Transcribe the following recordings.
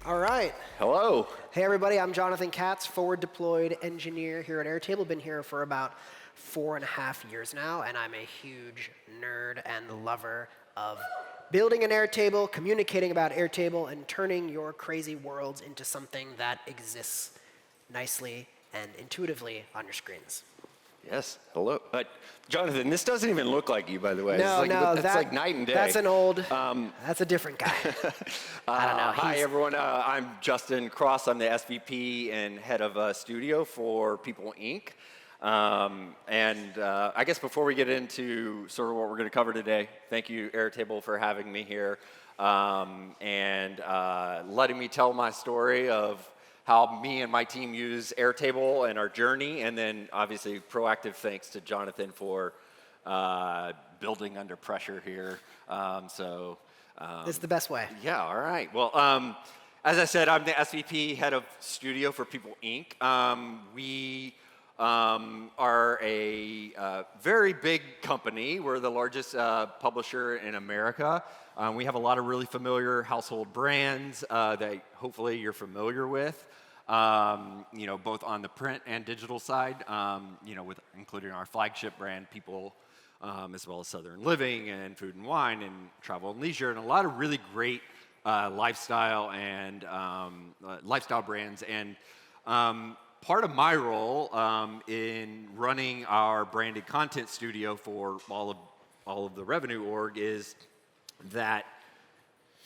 All right. Hello. Hey, everybody. I'm Jonathan Katz, forward deployed engineer here at Airtable. Been here for about 4.5 years now, and I'm a huge nerd and lover of building an Airtable, communicating about Airtable, and turning your crazy worlds into something that exists nicely and intuitively on your screens. Yes, hello. Jonathan, this doesn't even look like you, by the way. No, It's like night and day. That's an old, that's a different guy. I don't know. Hi, everyone. I'm Justin Cross. I'm the SVP and head of studio for People Inc. I guess before we get into sort of what we're going to cover today, thank you, Airtable, for having me here and letting me tell my story of how me and my team use Airtable and our journey, and then obviously proactive thanks to Jonathan for building under pressure here. It's the best way. Yeah, all right. Well, as I said, I'm the SVP head of studio for People Inc. We are a very big company. We're the largest publisher in America. We have a lot of really familiar household brands that hopefully you're familiar with, both on the print and digital side, with including our flagship brand, People, as well as Southern Living and Food and Wine and Travel and Leisure, and a lot of really great lifestyle brands. And part of my role in running our branded content studio for all of the revenue org is that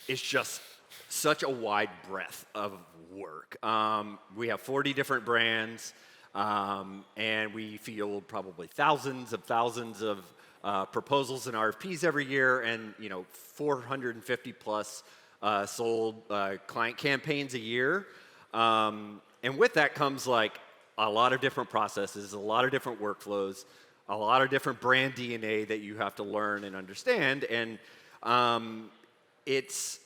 it's just such a wide breadth of work. We have 40 different brands, and we field probably thousands of proposals and RFPs every year, and 450 plus sold client campaigns a year. And with that comes like a lot of different processes, a lot of different workflows, a lot of different brand DNA that you have to learn and understand. And it's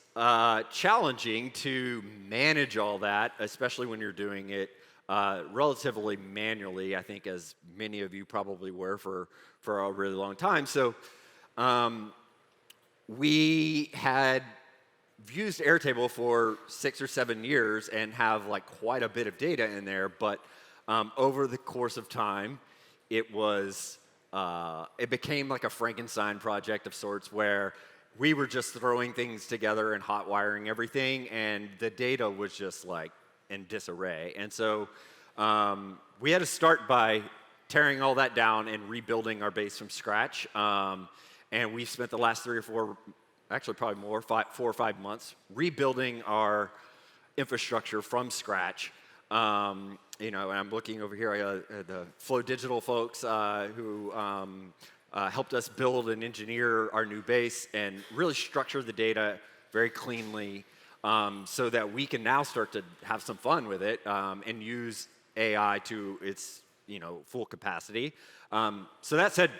challenging to manage all that, especially when you're doing it relatively manually, I think, as many of you probably were for a really long time. So we had used Airtable for 6 or 7 years and have like quite a bit of data in there, but over the course of time, it became like a Frankenstein project of sorts where we were just throwing things together and hot wiring everything, and the data was just like in disarray. And so we had to start by tearing all that down and rebuilding our base from scratch. And we spent the last 3 or 4, actually probably more, 4 or 5 months rebuilding our infrastructure from scratch. And I'm looking over here at the Flow Digital folks who helped us build and engineer our new base and really structure the data very cleanly so that we can now start to have some fun with it and use AI to its full capacity. So that said,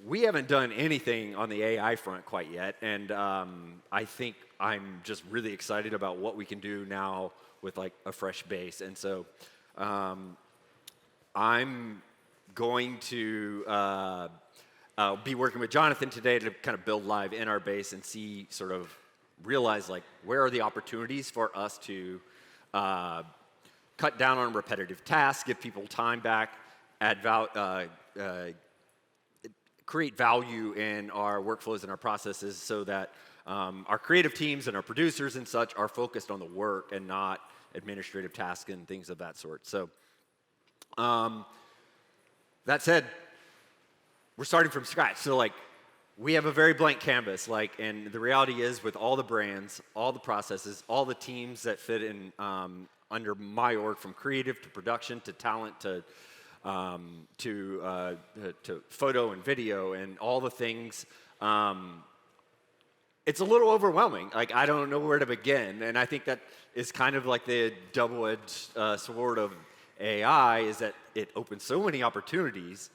we haven't done anything on the AI front quite yet, and I think I'm just really excited about what we can do now with like a fresh base. And so I'm going to be working with Jonathan today to kind of build live in our base and realize like where are the opportunities for us to cut down on repetitive tasks, give people time back, create value in our workflows and our processes so that our creative teams and our producers and such are focused on the work and not administrative tasks and things of that sort. So that said, we're starting from scratch. So like we have a very blank canvas, and the reality is with all the brands, all the processes, all the teams that fit in under my org, from creative to production to talent to photo and video and all the things, it's a little overwhelming. Like I don't know where to begin, and I think that is kind of like the double-edged sword of AI, is that it opens so many opportunities,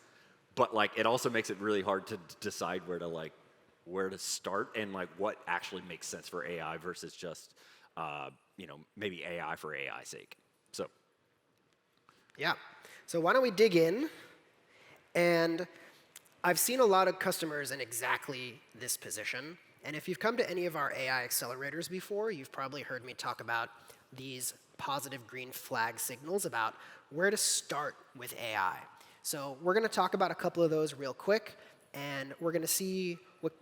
but like it also makes it really hard to decide where to start and like what actually makes sense for AI versus just maybe AI for AI's sake. So yeah. So why don't we dig in? And I've seen a lot of customers in exactly this position. And if you've come to any of our AI accelerators before, you've probably heard me talk about these positive green flag signals about where to start with AI. So we're going to talk about a couple of those real quick, and we're going to see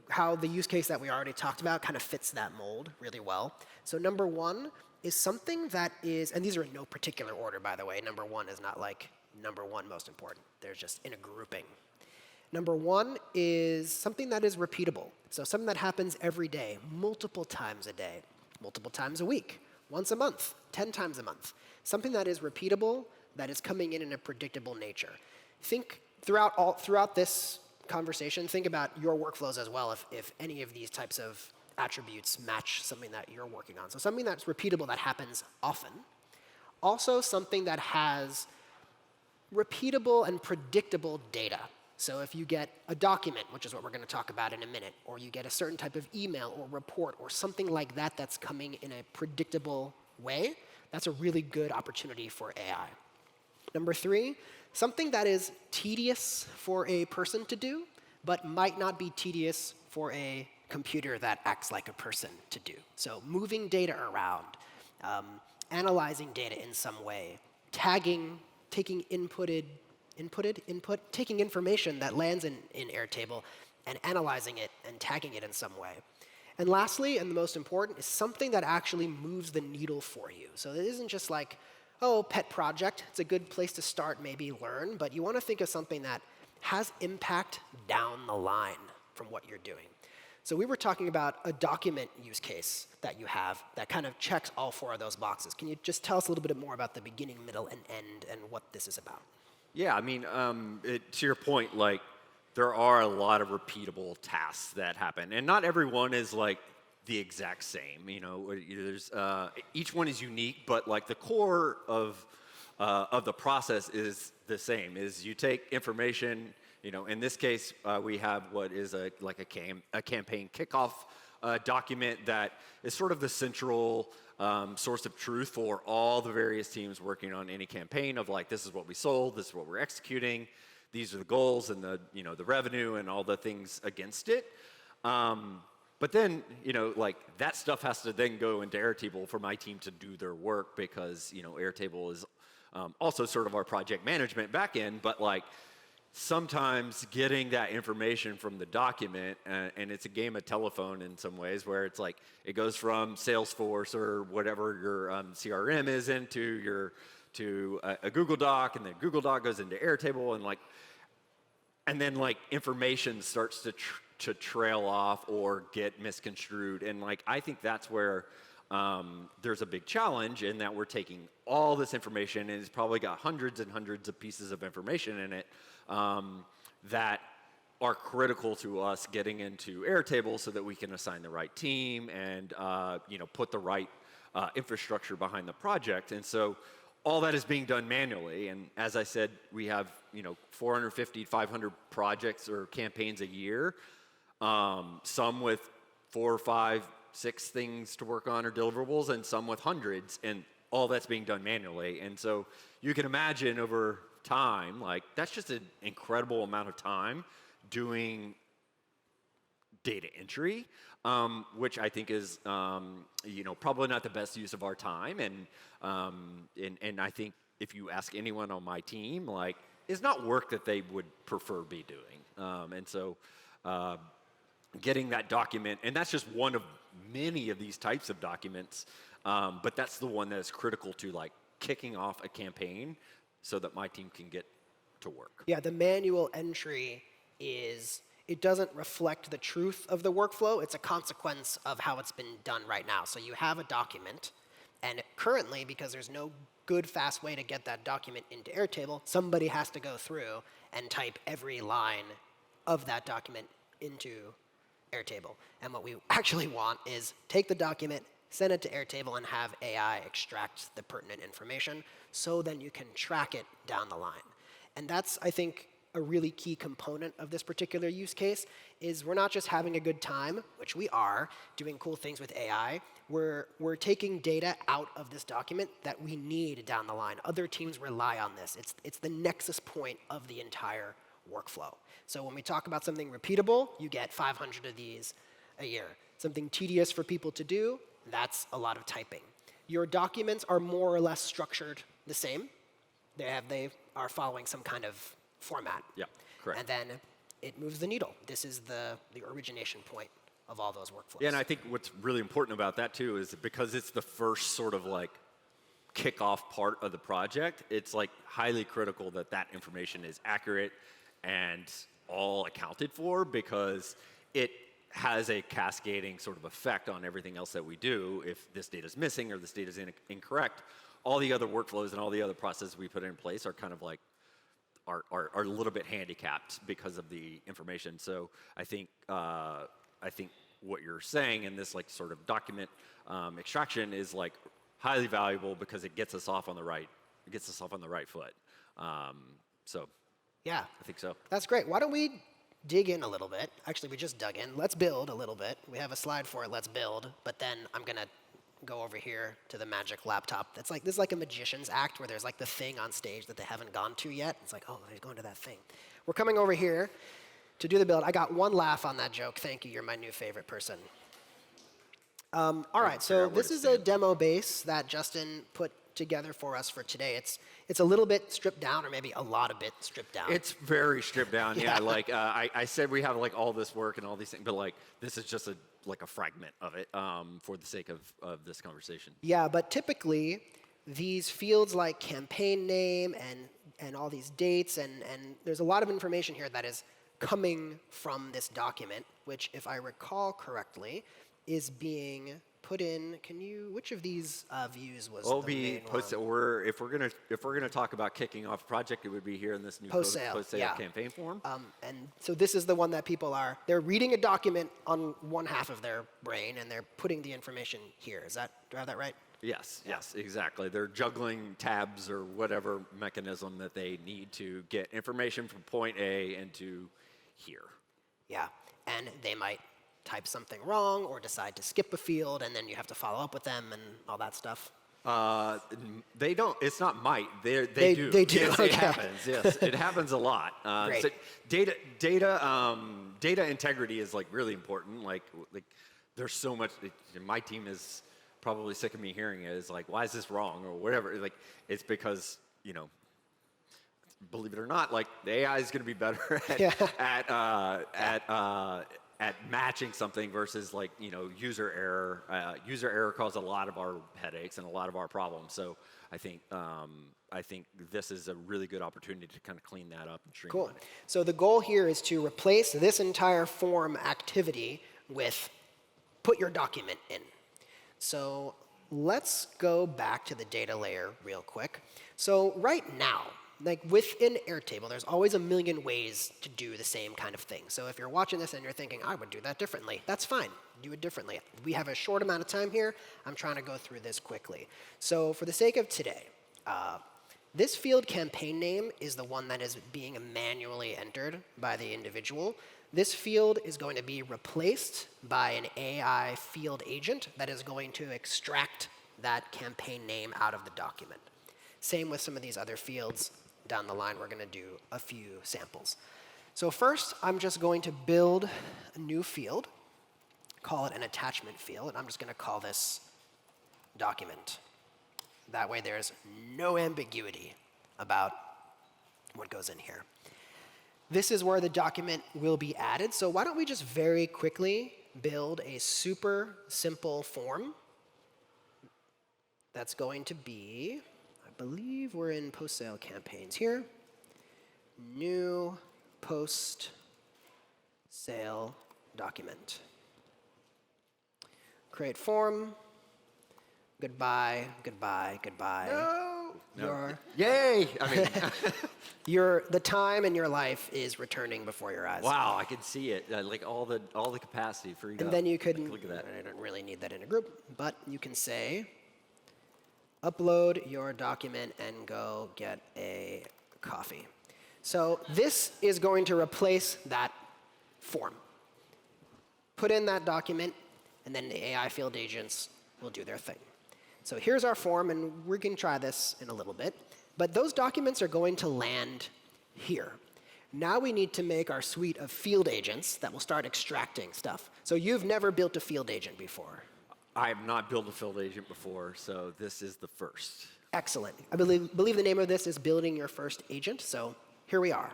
how the use case that we already talked about kind of fits that mold really well. So number one is something that is, and these are in no particular order, by the way. Number one is not like number one most important. They're just in a grouping. Number one is something that is repeatable. So something that happens every day, multiple times a day, multiple times a week, once a month, 10 times a month. Something that is repeatable, that is coming in a predictable nature. Think throughout this conversation, think about your workflows as well if any of these types of attributes match something that you're working on. So something that's repeatable that happens often. Also something that has repeatable and predictable data. So if you get a document, which is what we're going to talk about in a minute, or you get a certain type of email or report or something like that that's coming in a predictable way, that's a really good opportunity for AI. Number three, something that is tedious for a person to do, but might not be tedious for a computer that acts like a person to do. So moving data around, analyzing data in some way, tagging, taking taking information that lands in Airtable and analyzing it and tagging it in some way. And lastly, and the most important, is something that actually moves the needle for you. So it isn't just like, oh, pet project. It's a good place to start, maybe learn, but you want to think of something that has impact down the line from what you're doing. So we were talking about a document use case that you have that kind of checks all four of those boxes. Can you just tell us a little bit more about the beginning, middle, and end and what this is about? Yeah, I mean, to your point, like, there are a lot of repeatable tasks that happen, and not everyone is like the exact same. You know, there's each one is unique, but like the core of the process is the same. Is you take information. You know, in this case, we have what is a campaign kickoff document that is sort of the central source of truth for all the various teams working on any campaign of like, this is what we sold, this is what we're executing, these are the goals and the revenue and all the things against it. But then, like that stuff has to then go into Airtable for my team to do their work because, Airtable is also sort of our project management backend, but like sometimes getting that information from the document, and it's a game of telephone in some ways where it's like it goes from Salesforce or whatever your CRM is into a Google Doc, and then Google Doc goes into Airtable, and then information starts to trail off or get misconstrued, and I think that's where there's a big challenge in that we're taking all this information, and it's probably got hundreds and hundreds of pieces of information in it that are critical to us getting into Airtable so that we can assign the right team and put the right infrastructure behind the project. And so all that is being done manually. And as I said, we have 450, 500 projects or campaigns a year, some with 4, 5, 6 things to work on or deliverables, and some with hundreds, and all that's being done manually. And so you can imagine over time, that's just an incredible amount of time doing data entry, which I think is probably not the best use of our time. And I think if you ask anyone on my team, it's not work that they would prefer be doing. And so getting that document, and that's just one of many of these types of documents, but that's the one that is critical to kicking off a campaign so that my team can get to work. Yeah, the manual entry it doesn't reflect the truth of the workflow. It's a consequence of how it's been done right now. So you have a document, and currently, because there's no good, fast way to get that document into Airtable, somebody has to go through and type every line of that document into Airtable. And what we actually want is take the document, send it to Airtable, and have AI extract the pertinent information so then you can track it down the line. And that's, I think, a really key component of this particular use case is we're not just having a good time, which we are, doing cool things with AI. We're taking data out of this document that we need down the line. Other teams rely on this. It's the nexus point of the entire workflow. So when we talk about something repeatable, you get 500 of these a year. something tedious for people to do, that's a lot of typing. Your documents are more or less structured the same. They are following some kind of format. Yeah, correct. And then it moves the needle. This is the origination point of all those workflows. Yeah, and I think what's really important about that too is that because it's the first sort of like kickoff part of the project, it's like highly critical that that information is accurate and all accounted for, because it has a cascading sort of effect on everything else that we do. If this data is missing or this data is incorrect, all the other workflows and all the other processes we put in place are kind of like are a little bit handicapped because of the information. So I think what you're saying in this like sort of document extraction is like highly valuable because it gets us off on the right foot. So yeah, I think so. That's great. Why don't we dig in a little bit? Actually, we just dug in. Let's build a little bit. We have a slide for it. Let's build. But then I'm gonna go over here to the magic laptop. This is like a magician's act where there's like the thing on stage that they haven't gone to yet. It's like, oh, he's going to that thing. We're coming over here to do the build. I got one laugh on that joke. Thank you. You're my new favorite person. All right, so this is a demo base that Justin put together for us for today. It's a little bit stripped down, or maybe a lot of bit stripped down. It's very stripped down. Yeah, like I said, we have like all this work and all these things, but like this is just like a fragment of it for the sake of this conversation. Yeah, but typically these fields like campaign name and all these dates and there's a lot of information here that is coming from this document, which, if I recall correctly, is being put in. Which of these views was the main one? If we're gonna talk about kicking off a project, it would be here in this new post-sale campaign form. And so this is the one that they're reading a document on one half of their brain and they're putting the information here. Do I have that right? Yes, exactly. They're juggling tabs or whatever mechanism that they need to get information from point A into here. Yeah, and they might type something wrong or decide to skip a field, and then you have to follow up with them and all that stuff. They don't. It's not might. They do. They do. Yes, okay. It happens. Yes, it happens a lot. Great. So data integrity is like really important. Like there's so much. My team is probably sick of me hearing it. Is like, why is this wrong or whatever? Like it's because believe it or not, like the AI is going to be better at matching something versus like user error. User error caused a lot of our headaches and a lot of our problems. So I think this is a really good opportunity to kind of clean that up and streamline Cool. it. So the goal here is to replace this entire form activity with put your document in. So let's go back to the data layer real quick. So right now, like within Airtable, there's always a million ways to do the same kind of thing. So if you're watching this and you're thinking, I would do that differently, that's fine. Do it differently. We have a short amount of time here. I'm trying to go through this quickly. So for the sake of today, this field campaign name is the one that is being manually entered by the individual. This field is going to be replaced by an AI field agent that is going to extract that campaign name out of the document. Same with some of these other fields. Down the line, we're going to do a few samples. So first, I'm just going to build a new field, call it an attachment field, and I'm just going to call this document. That way there's no ambiguity about what goes in here. This is where the document will be added, so why don't we just very quickly build a super simple form that's going to be, I believe we're in post-sale campaigns here. New post-sale document. Create form. Goodbye, goodbye, goodbye. No. Yay! I mean, The time in your life is returning before your eyes. wow, I can see it. Like all the capacity freed up. And then you could, Look at that. I don't really need that in a group, but you can say, upload your document and go get a coffee. So this is going to replace that form. Put in that document, and then the AI field agents will do their thing. So here's our form, and we can try this in a little bit. But those documents are going to land here. Now we need to make our suite of field agents that will start extracting stuff. So you've never built a field agent before. I have not built a field agent before, so this is the first. Excellent. I believe the name of this is building your first agent. So here we are.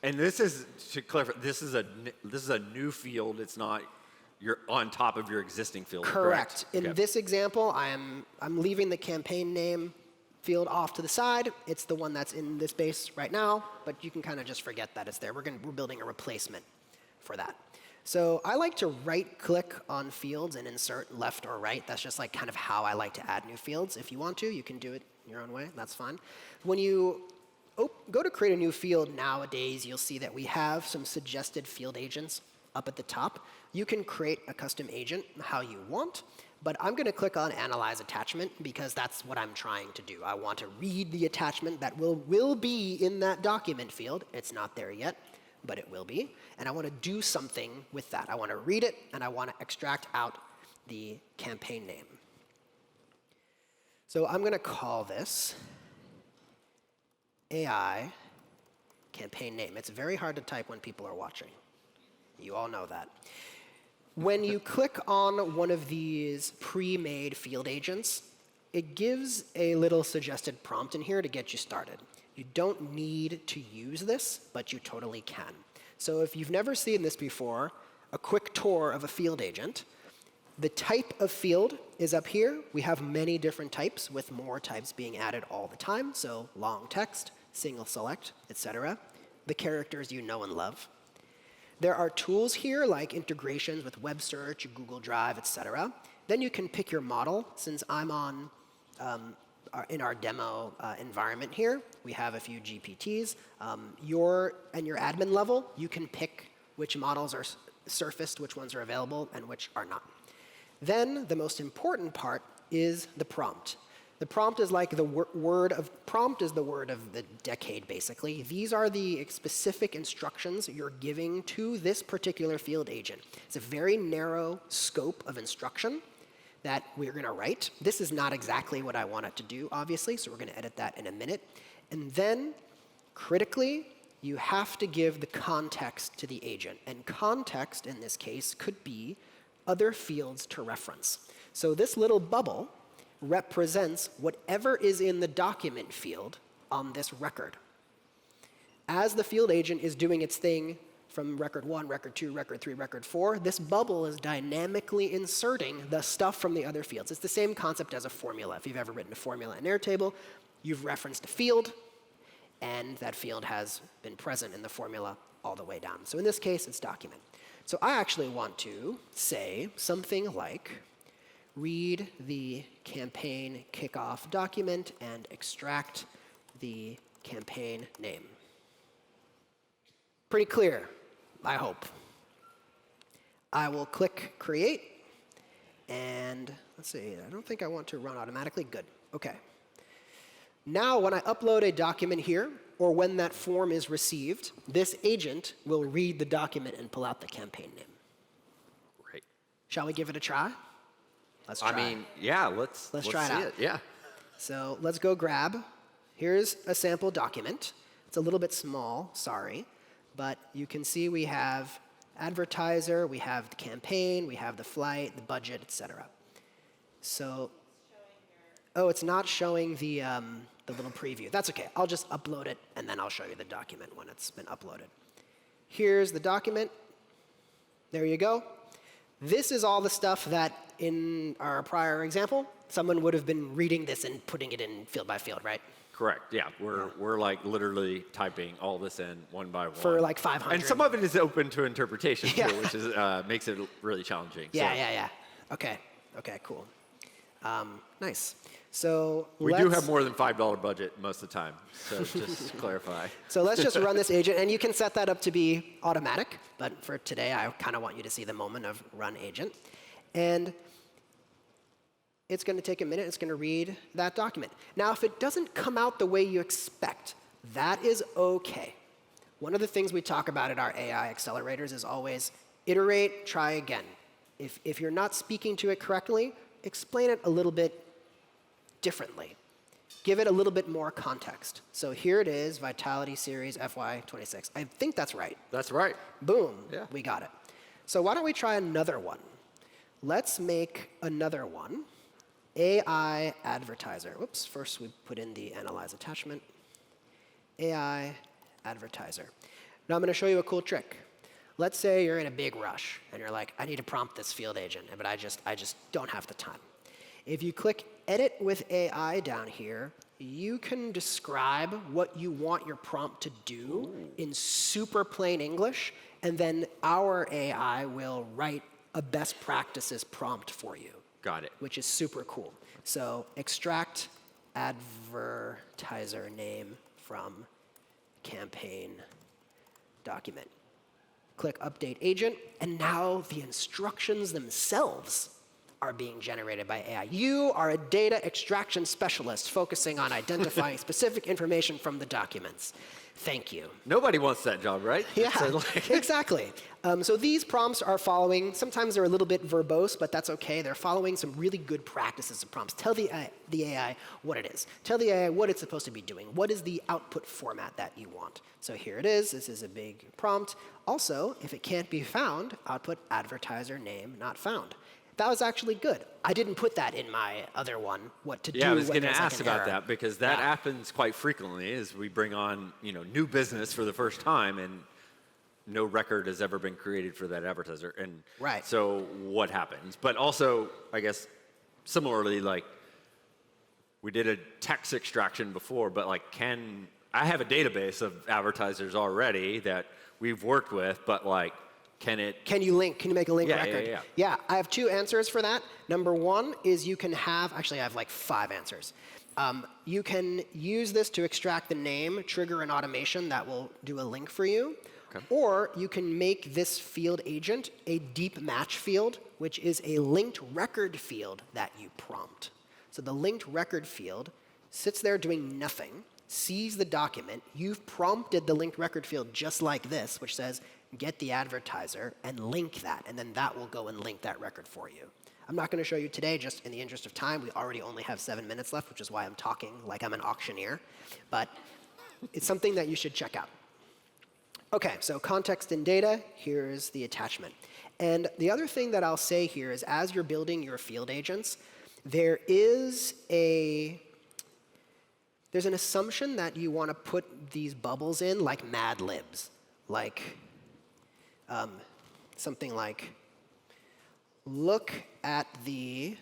And this is, to clarify, this is a new field. It's not you're on top of your existing field. Correct. In Okay. this example, I'm leaving the campaign name field off to the side. It's the one that's in this base right now, but you can kind of just forget that it's there. We're building a replacement for that. So I like to right-click on fields and insert left or right. That's just like kind of how I like to add new fields. If you want to, you can do it your own way. That's fine. When you go to create a new field nowadays, you'll see that we have some suggested field agents up at the top. You can create a custom agent how you want, but I'm going to click on Analyze Attachment because that's what I'm trying to do. I want to read the attachment that will be in that document field. It's not there yet, but it will be. And I want to do something with that. I want to read it, and I want to extract out the campaign name. So I'm going to call this AI campaign name. It's very hard to type when people are watching. You all know that. When you click on one of these pre-made field agents, it gives a little suggested prompt in here to get you started. You don't need to use this, but you totally can. So if you've never seen this before, a quick tour of a field agent. The type of field is up here. We have many different types, with more types being added all the time. So long text, single select, etc. The characters you know and love. There are tools here like integrations with web search, Google Drive, etc. Then you can pick your model. Since I'm on in our demo environment here, we have a few GPTs. Your admin level, you can pick which models are surfaced, which ones are available, and which are not. Then the most important part is the prompt. The prompt is like the word of the decade, basically. These are the specific instructions you're giving to this particular field agent. It's a very narrow scope of instruction that we're going to write. This is not exactly what I want it to do, obviously, so we're going to edit that in a minute. And then, critically, you have to give the context to the agent. And context, in this case, could be other fields to reference. So this little bubble represents whatever is in the document field on this record. As the field agent is doing its thing from record 1, record 2, record 3, record 4, this bubble is dynamically inserting the stuff from the other fields. It's the same concept as a formula. If you've ever written a formula in Airtable, you've referenced a field, and that field has been present in the formula all the way down. So in this case, it's document. So I actually want to say something like, read the campaign kickoff document and extract the campaign name. Pretty clear, I hope. I will click Create, and let's see, I don't think I want to run automatically. Good, okay. Now when I upload a document here, or when that form is received, this agent will read the document and pull out the campaign name. Right. Shall we give it a try? Let's try. I mean, yeah, let's try it see out. it. Yeah. So let's go grab. Here's a sample document. It's a little bit small, sorry. But you can see we have advertiser, we have the campaign, we have the flight, the budget, etc. So, oh, it's not showing the little preview. That's OK. I'll just upload it, and then I'll show you the document when it's been uploaded. Here's the document. There you go. This is all the stuff that, in our prior example, someone would have been reading this and putting it in field by field, right? Correct. Yeah, we're like literally typing all this in one by one for like 500. And some of it is open to interpretation Yeah. too, which is makes it really challenging. Yeah, So yeah. OK, cool. Nice. So we do have more than $5 budget most of the time. So just to clarify. So let's just run this agent, and you can set that up to be automatic. But for today, I kind of want you to see the moment of run agent, and it's going to take a minute. It's going to read that document. Now, if it doesn't come out the way you expect, that is OK. One of the things we talk about at our AI accelerators is always iterate, try again. If you're not speaking to it correctly, explain it a little bit differently. give it a little bit more context. So here it is, Vitality Series FY26. I think that's right. That's right. Boom, Yeah. we got it. So why don't we try another one? Let's make another one. AI advertiser. Whoops, first we put in the analyze attachment. AI advertiser. Now I'm going to show you a cool trick. Let's say you're in a big rush and you're like, I need to prompt this field agent, but I just don't have the time. If you click Edit with AI down here, you can describe what you want your prompt to do in super plain English, and then our AI will write a best practices prompt for you. Got it. Which is super cool. So extract advertiser name from campaign document. Click Update Agent, and now the instructions themselves are being generated by AI. You are a data extraction specialist focusing on identifying specific information from the documents. Thank you. Nobody wants that job, right? Yeah, So, exactly. So these prompts are following, sometimes they're a little bit verbose, but that's okay. They're following some really good practices of prompts. Tell the AI what it is. Tell the AI what it's supposed to be doing. What is the output format that you want? So here it is. This is a big prompt. Also, if it can't be found, output advertiser name not found. That was actually good. I didn't put that in my other one, what to do yeah, I was when going to there's ask an about error. that because that happens quite frequently as we bring on new business for the first time and no record has ever been created for that advertiser. And Right. so what happens? But also, I guess, similarly, like we did a text extraction before, but like I have a database of advertisers already that we've worked with, but like, can you link? Can you make a link record? Yeah. I have 2 answers for that. Number 1 is you can have, actually I have like 5 answers. You can use this to extract the name, trigger an automation that will do a link for you. Okay. Or you can make this field agent a deep match field, which is a linked record field that you prompt. So the linked record field sits there doing nothing, sees the document. You've prompted the linked record field just like this, which says, get the advertiser and link that, and then that will go and link that record for you. I'm not going to show you today, just in the interest of time. We already only have 7 minutes left, which is why I'm talking like I'm an auctioneer. But it's something that you should check out. OK, so context and data, here's the attachment. And the other thing that I'll say here is as you're building your field agents, there's an assumption that you want to put these bubbles in like Mad Libs, like something like, look at the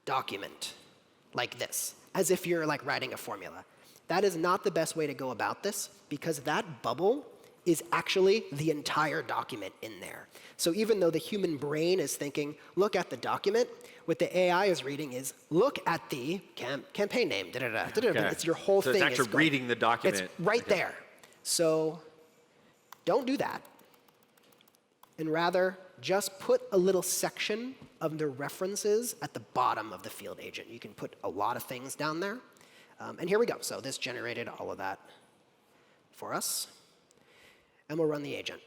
document, like this, as if you're like writing a formula. That is not the best way to go about this, because that bubble is actually the entire document in there. So even though the human brain is thinking, look at the document, what the AI is reading is, look at the campaign name, Okay. It's your whole so thing. it's actually reading the document. It's right there. So don't do that. And rather, just put a little section of the references at the bottom of the field agent. You can put a lot of things down there. And here we go. So this generated all of that for us. And we'll run the agent.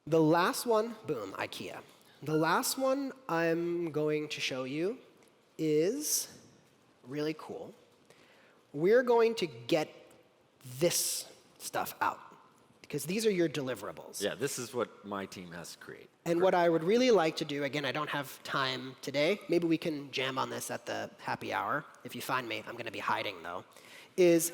The last one, boom, IKEA. The last one I'm going to show you is really cool. We're going to get this stuff out, because these are your deliverables. Yeah, this is what my team has to create. And what I would really like to do, again, I don't have time today, maybe we can jam on this at the happy hour. If you find me, I'm going to be hiding though, is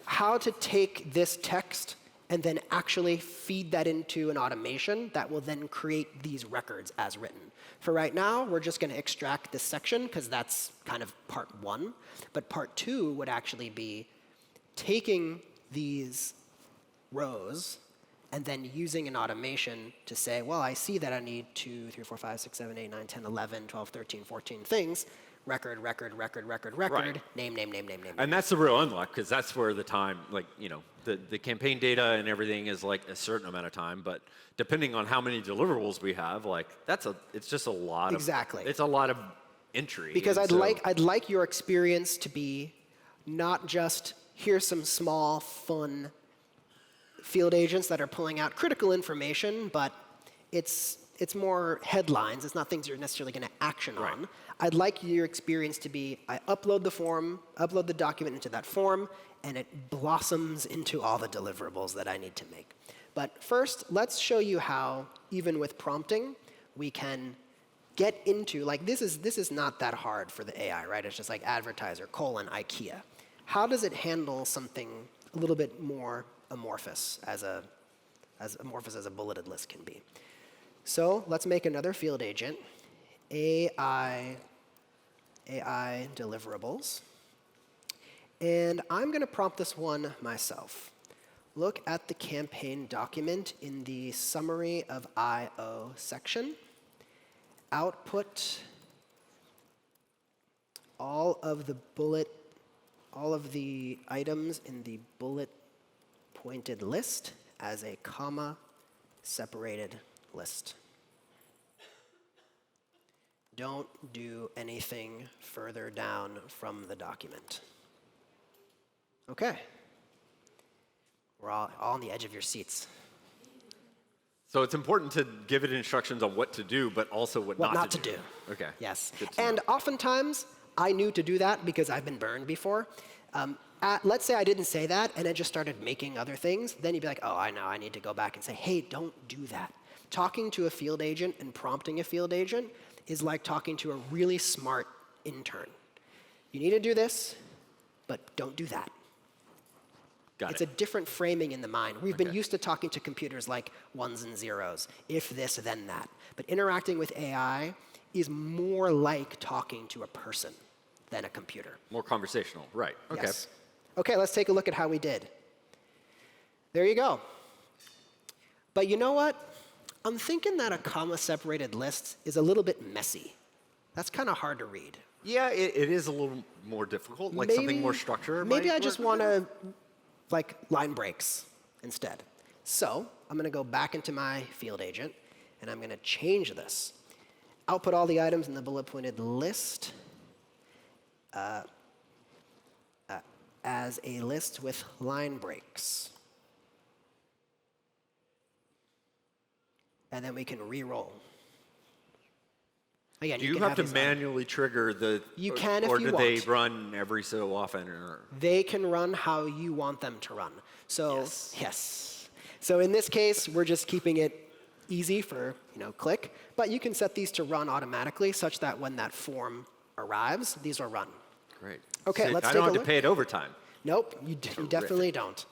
how to take this text and then actually feed that into an automation that will then create these records as written. For right now, we're just going to extract this section, because that's kind of part 1. But part 2 would actually be taking these rows and then using an automation to say, well, I see that I need 2, 3, 4, 5, 6, 7, 8, 9, 10, 11, 12, 13, 14 things. Record, Right. name. And that's the real unlock, because that's where the time, like, the campaign data and everything is like a certain amount of time, but depending on how many deliverables we have, like it's just a lot Exactly. It's a lot of entry. Because and I'd like your experience to be not just here's some small, fun field agents that are pulling out critical information, but it's it's more headlines. It's not things you're necessarily going to action Right. on. I'd like your experience to be, I upload the document into that form, and it blossoms into all the deliverables that I need to make. But first, let's show you how, even with prompting, we can get into, like this is not that hard for the AI, right? It's just like advertiser, IKEA. How does it handle something a little bit more amorphous, as amorphous as a bulleted list can be? So let's make another field agent, AI deliverables. And I'm going to prompt this one myself. Look at the campaign document in the summary of I/O section. Output all of the items in the bullet pointed list as a comma separated list. Don't do anything further down from the document. Okay. We're all on the edge of your seats. So it's important to give it instructions on what to do, but also what not to do. Okay. Yes. Good to And know. oftentimes, I knew to do that because I've been burned before. Let's say I didn't say that, and it just started making other things. Then you'd be like, oh, I know. I need to go back and say, hey, don't do that. Talking to a field agent and prompting a field agent is like talking to a really smart intern. You need to do this, but don't do that. It's a different framing in the mind. We've been used to talking to computers like ones and zeros, if this, then that. But interacting with AI is more like talking to a person than a computer. More conversational, right. Okay. Yes. Okay, let's take a look at how we did. There you go. But you know what? I'm thinking that a comma-separated list is a little bit messy. That's kind of hard to read. Yeah, it is a little more difficult, like something more structured. Maybe I just want to, like, line breaks instead. So I'm going to go back into my field agent, and I'm going to change this. Output all the items in the bullet-pointed list as a list with line breaks. And then we can re-roll. Again, Do you have to manually trigger the? You can if or you do want. they run every so often? Or? They can run how you want them to run. So yes. So in this case, we're just keeping it easy for click. But you can set these to run automatically, such that when that form arrives, these will run. Great. Okay, so let's I take don't a have look. to pay it overtime. Nope, you definitely don't.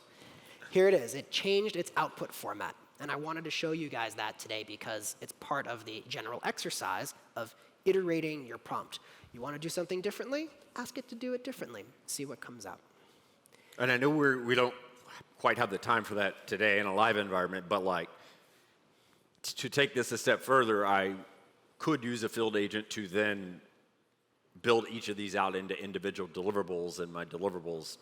Here it is. It changed its output format. And I wanted to show you guys that today because it's part of the general exercise of iterating your prompt. You want to do something differently? Ask it to do it differently. See what comes out. And I know we don't quite have the time for that today in a live environment, but like to take this a step further, I could use a field agent to then build each of these out into individual deliverables, and my deliverables.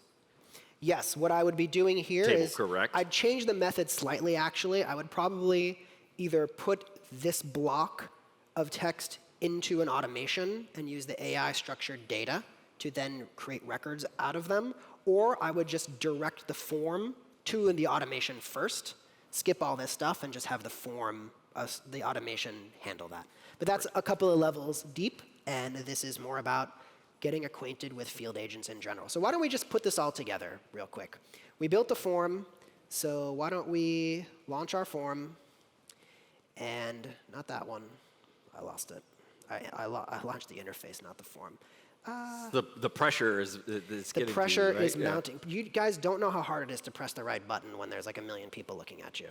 Yes, what I would be doing here Table, is correct. I'd change the method slightly, actually. I would probably either put this block of text into an automation and use the AI structured data to then create records out of them, or I would just direct the form to the automation first, skip all this stuff, and just have the form, the automation handle that. But that's a couple of levels deep, and this is more about getting acquainted with field agents in general. So why don't we just put this all together real quick? We built the form, so why don't we launch our form, and not that one. I lost it. I launched the interface, not the form. The pressure is getting The pressure to you, right? is mounting. You guys don't know how hard it is to press the right button when there's like a million people looking at you.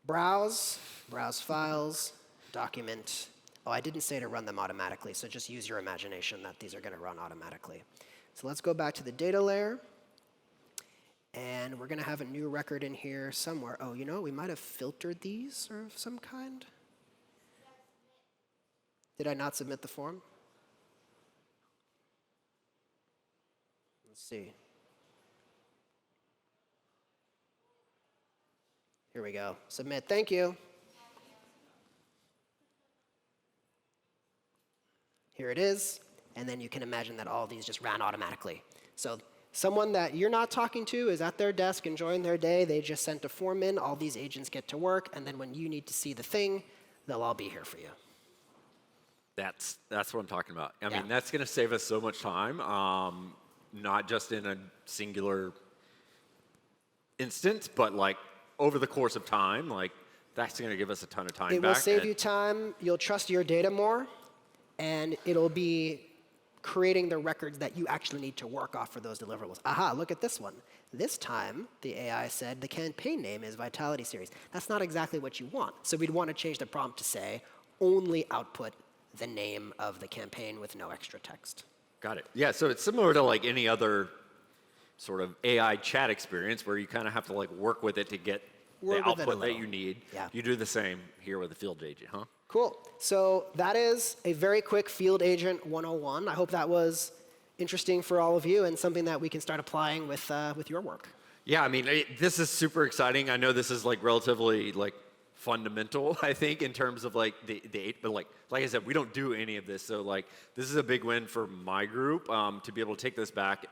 Browse files, document. Oh, I didn't say to run them automatically, so just use your imagination that these are going to run automatically. So let's go back to the data layer. And we're going to have a new record in here somewhere. Oh, we might have filtered these or of some kind. Did I not submit the form? Let's see. Here we go. Submit. Thank you. Here it is. And then you can imagine that all of these just ran automatically. So someone that you're not talking to is at their desk enjoying their day. They just sent a form in. All these agents get to work. And then when you need to see the thing, they'll all be here for you. That's what I'm talking about. I Yeah. mean, that's going to save us so much time, not just in a singular instance, but like over the course of time. Like that's going to give us a ton of time It back. will save you time. You'll trust your data more, and it'll be creating the records that you actually need to work off for those deliverables. Aha, look at this one. This time, the AI said the campaign name is Vitality Series. That's not exactly what you want. So we'd want to change the prompt to say, only output the name of the campaign with no extra text. Got it. Yeah, so it's similar to like any other sort of AI chat experience where you kind of have to like work with it to get Work the with it a output that little. you need. Yeah. You do the same here with the field agent, huh? Cool. So that is a very quick Field Agent 101. I hope that was interesting for all of you and something that we can start applying with your work. Yeah, I mean, this is super exciting. I know this is like relatively like fundamental, I think, in terms of like but like I said, we don't do any of this. So like this is a big win for my group to be able to take this back,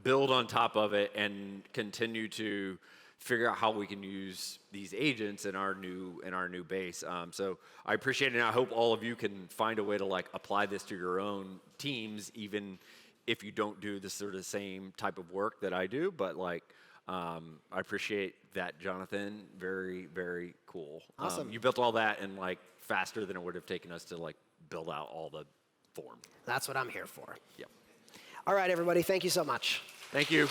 build on top of it, and continue to figure out how we can use these agents in our new base. So I appreciate it, and I hope all of you can find a way to like apply this to your own teams, even if you don't do the sort of same type of work that I do. But like, I appreciate that, Jonathan. Very, very cool. Awesome. You built all that in like faster than it would have taken us to like build out all the form. That's what I'm here for. Yep. All right, everybody. Thank you so much. Thank you.